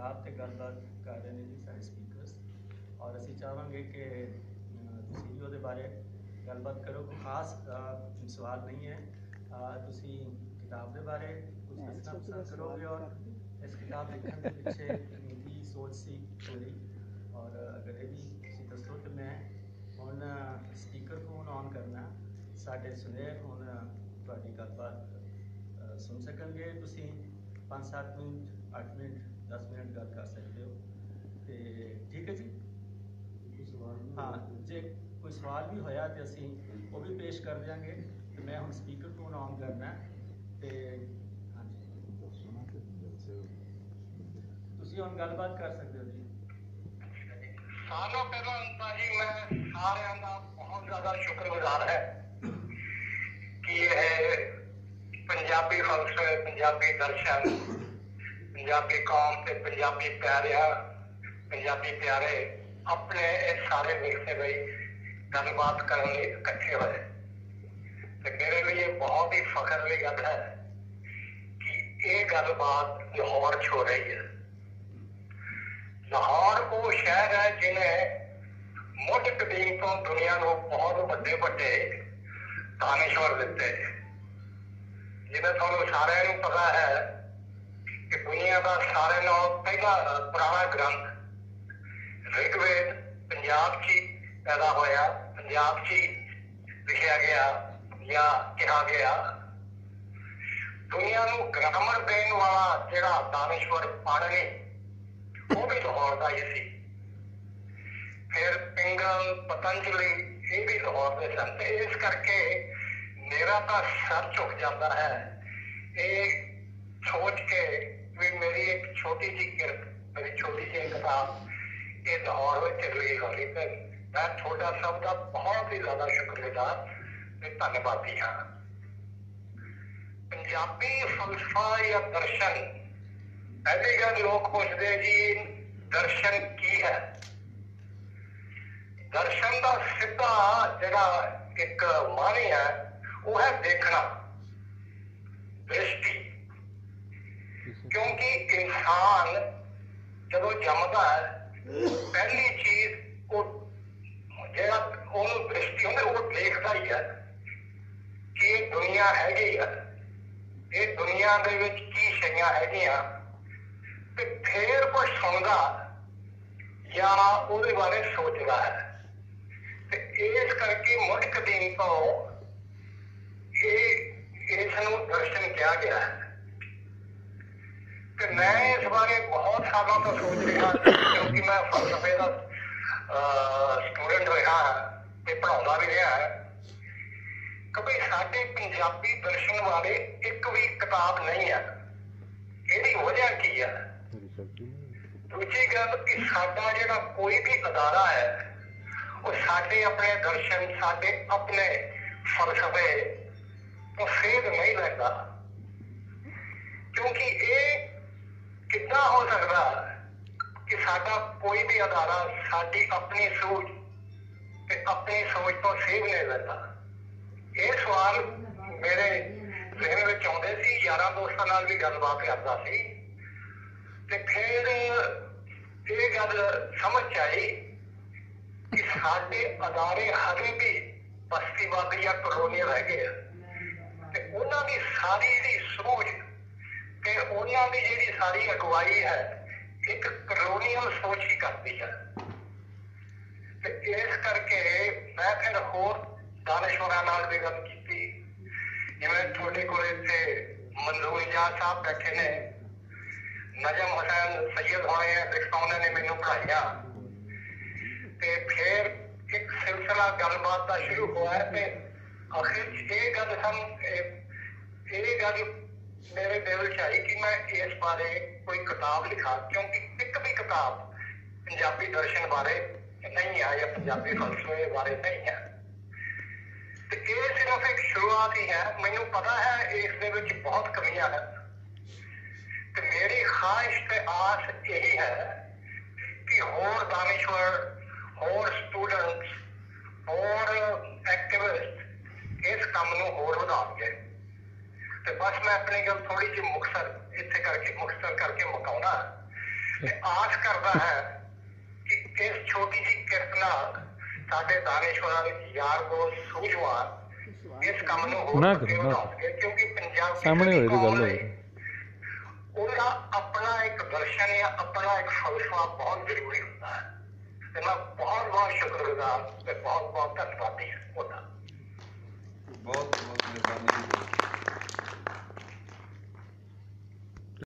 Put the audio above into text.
किताब से गलबात कर रहे हैं जी सारे स्पीकर्स और असी चाहांगे कि तुसी भी ਉਹਦੇ ਬਾਰੇ ਗੱਲਬਾत करो। कोई खास सवाल नहीं है, तुसी किताब के बारे कुछ दसना पसंद करोगे और इस किताब लिखने के पीछे की सोच सी पूरी, और अगर ये भी तुसी दसो तो मैं हुण स्पीकर को ऑन करना साढ़े सुनेर हुण तुहाडी गलबात सुन सकणगे। तुसी 5-7 मिनट 8 मिनट 10 मिनट गल कर सकते हो तो ठीक है जी। हाँ, जे कोई सवाल भी होया तो असी वो भी पेश कर देंगे। तो मैं हम स्पीकर को ऑन करना तो हाँ जी तुसी हम गलबात कर सकते हो जी। सारों पहला अंता जी मैं सारे का बहुत ज़्यादा शुक्रगुजार है कि यह पंजाबी फलसफे, पंजाबी दर्शन, पंजाबी कौम से पंजाबी प्यारे अपने इस सारे विरसे में गलबात करने लिए इकट्ठे हुए। तो मेरे लिए बहुत ही फख्र की गल है कि ये गलबात लाहौर च हो रही है। लाहौर वो शहर है जिन्हें मुढ़ कदीम तो दुनिया को बहुत बड़े बड़े दानिश्वर दिते, जिन्हें थोड़ा सारे पता है कि दुनिया का सारे नालों पहला पुराना ग्रंथ ऋग्वेद पंजाब च पैदा होया, पंजाब च लिखा गया या कहा गया। दुनिया को ग्रामर देने वाला जिहड़ा दानिश्वर पाणिनी वो भी लाहौर का ही सी। फिर पिंगल, पतंजलि ये भी लाहौर के सन। तो इस करके मेरा तो सर झुक जाता है ये सोच के भी मेरी एक छोटी सी किरत, मेरी छोटी सी किताब ये लाहौर में रिलीज हो रही है। मैं थोड़ा सबका बहुत ही ज्यादा शुक्रगुजार धन्यवादी हाँ। पंजाबी फलसफा या दर्शन, पहली गल लोग पूछते जी दर्शन की है। दर्शन का सीधा जरा एक मानी है वो है देखना, दृष्टि। क्योंकि इंसान जब जमदा है पहली चीज वो जरा दृष्टि होंगे वो देखता ही है कि ये दुनिया हैगी है, ये दुनिया दे विच की शैयां हैगियां, ते फिर वो सुनदा या उसदे बारे सोचदा है। ते इस करके मुढ़ कदीम तो इसनूं दर्शन किया गया है। तो मैं इस बारे बहुत सालों तो सोच रहा, क्योंकि मैं फलसफे का स्टूडेंट रहा ते पढ़ाउंदा भी रहा है। कभी साडे पंजाबी दर्शन वाले एक भी किताब नहीं है। इसकी वजह की है? दूसरी गल कि साडा जिहड़ा कोई भी अदारा है वो साडे अपने दर्शन, साडे अपने फलसफे तो सेध नहीं लैंदा। क्योंकि ये कितना हो सकता कि साडा कोई भी अदारा साडी अपनी सोच ते अपनी सोच तो सेध नहीं लैंदा। ये सवाल मेरे जहन में आउंदे सी, यारां दोस्तां नाल भी गलबात करदा सी ते फिर ये गल समझ आई कि साडे अदारे हजे भी बस्तीवादी या कॉलोनियल हैगे आ ते उन्हां दी सारी जिहड़ी सोच ते उन्हां दी जिहड़ी सारी अगवाई है एक कॉलोनियल सोच ही करती है। ते इस करके मैं फिर होर दानिश्वरां नाल भी गल कीती, जिवें तुहाडे कोल इत्थे मंजूर इजाज साहब बैठे ने, नजम हुसैन सैयद होने उन्होंने ने मैनू पढ़ाइया। ते फिर एक सिलसिला गलबात का शुरू हुआ है ते आखिर ये गल मेरे दिल च आई कि मैं इस बारे कोई किताब लिखा, क्योंकि एक भी किताब पंजाबी दर्शन बारे नहीं है या पंजाबी फलसफे बारे नहीं है। तो ये सिर्फ एक शुरुआत ही है। मैनू पता है इस दे विच बहुत कमियां हैं। तो मेरी ख्वाहिश ते आस यही है कि होर दानिश्वर, होर स्टूडेंट्स, होर एक्टिविस्ट इस काम नूं होर वधाउणगे। तो बस मैं अपनी गल थोड़ी जी मुख्तर करके मुकाउणा ਤੇ ਆਸ ਕਰਦਾ ਹੈ ਕਿ ਇਸ ਛੋਟੀ ਜਿਹੀ ਕਿਰਤ ਨਾਲ ਸਾਡੇ ਦਾਨੇਸ਼ਵਰਾਂ ਵਿੱਚ ਯਾਰ ਦੋਸਤ ਸੂਝਵਾਨ ਇਸ ਕੰਮ ਨੂੰ ਹੋਰ ਅੱਗੇ ਵਧਾਉਣਗੇ, ਕਿਉਂਕਿ ਪੰਜਾਬ ਸਾਹਮਣੇ ਹੋਏ ਦੀ ਗੱਲ ਹੋਵੇ ਉਹਦਾ ਆਪਣਾ ਇੱਕ ਦਰਸ਼ਨ ਜਾਂ ਆਪਣਾ ਇੱਕ ਫਲਸਫਾ ਬਹੁਤ ਜ਼ਰੂਰੀ ਹੁੰਦਾ ਹੈ। ਤੇ ਮੈਂ ਬਹੁਤ ਬਹੁਤ ਸ਼ੁਕਰਗੁਜ਼ਾਰ ਤੇ ਬਹੁਤ ਬਹੁਤ ਧੰਨਵਾਦੀ ਹਾਂ।